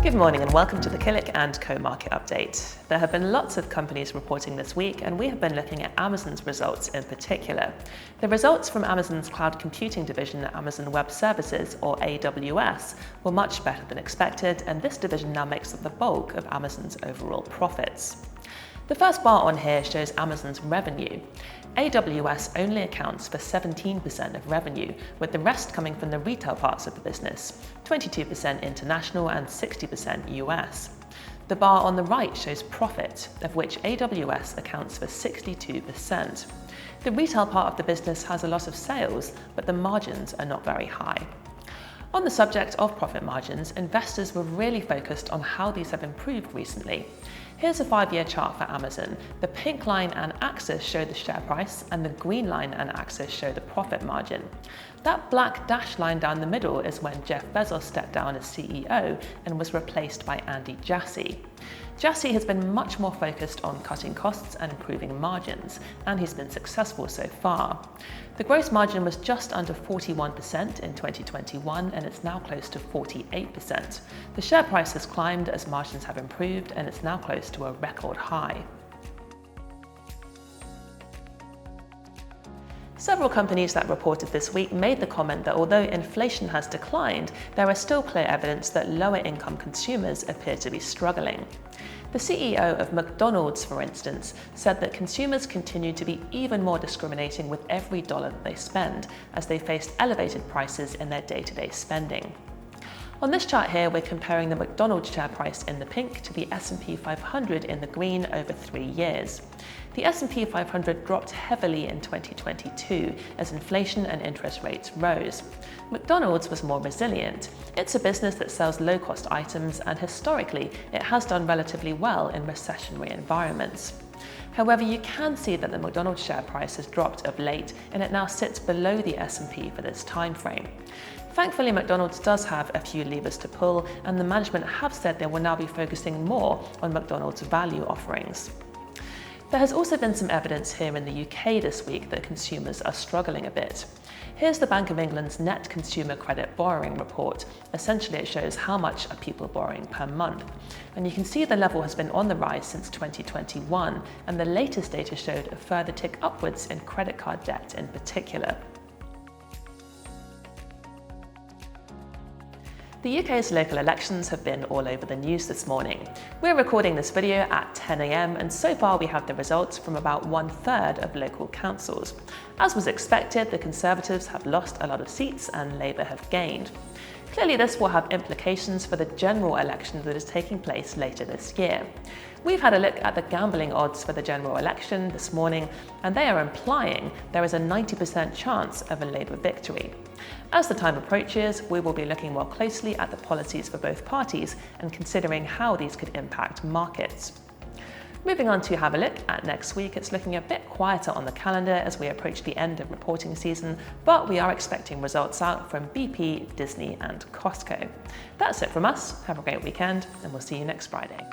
Good morning and welcome to the Killik & Co market update. There have been lots of companies reporting this week, and we have been looking at Amazon's results in particular. The results from Amazon's cloud computing division, Amazon Web Services, or AWS, were much better than expected, and this division now makes up the bulk of Amazon's overall profits. The first bar on here shows Amazon's revenue. AWS only accounts for 17% of revenue, with the rest coming from the retail parts of the business, 22% international and 60% US. The bar on the right shows profit, of which AWS accounts for 62%. The retail part of the business has a lot of sales, but the margins are not very high. On the subject of profit margins, investors were really focused on how these have improved recently. Here's a 5-year chart for Amazon. The pink line and axis show the share price, and the green line and axis show the profit margin. That black dashed line down the middle is when Jeff Bezos stepped down as CEO and was replaced by Andy Jassy. Jassy has been much more focused on cutting costs and improving margins, and he's been successful so far. The gross margin was just under 41% in 2021, and it's now close to 48%. The share price has climbed as margins have improved, and it's now close to a record high. Several companies that reported this week made the comment that although inflation has declined, there is still clear evidence that lower-income consumers appear to be struggling. The CEO of McDonald's, for instance, said that consumers continue to be even more discriminating with every dollar that they spend, as they faced elevated prices in their day-to-day spending. On this chart here, we're comparing the McDonald's share price in the pink to the S&P 500 in the green over 3 years. The S&P 500 dropped heavily in 2022 as inflation and interest rates rose. McDonald's was more resilient. It's a business that sells low-cost items, and historically, it has done relatively well in recessionary environments. However, you can see that the McDonald's share price has dropped of late, and it now sits below the S&P for this time frame. Thankfully, McDonald's does have a few levers to pull, and the management have said they will now be focusing more on McDonald's value offerings. There has also been some evidence here in the UK this week that consumers are struggling a bit. Here's the Bank of England's net consumer credit borrowing report. Essentially, it shows how much are people borrowing per month. And you can see the level has been on the rise since 2021, and the latest data showed a further tick upwards in credit card debt in particular. The UK's local elections have been all over the news this morning. We're recording this video at 10 AM, and so far we have the results from about 1/3 of local councils. As was expected, the Conservatives have lost a lot of seats and Labour have gained. Clearly, this will have implications for the general election that is taking place later this year. We've had a look at the gambling odds for the general election this morning, and they are implying there is a 90% chance of a Labour victory. As the time approaches, we will be looking more closely at the policies for both parties and considering how these could impact markets. Moving on to have a look at next week, it's looking a bit quieter on the calendar as we approach the end of reporting season, but we are expecting results out from BP, Disney and Costco. That's it from us. Have a great weekend, and we'll see you next Friday.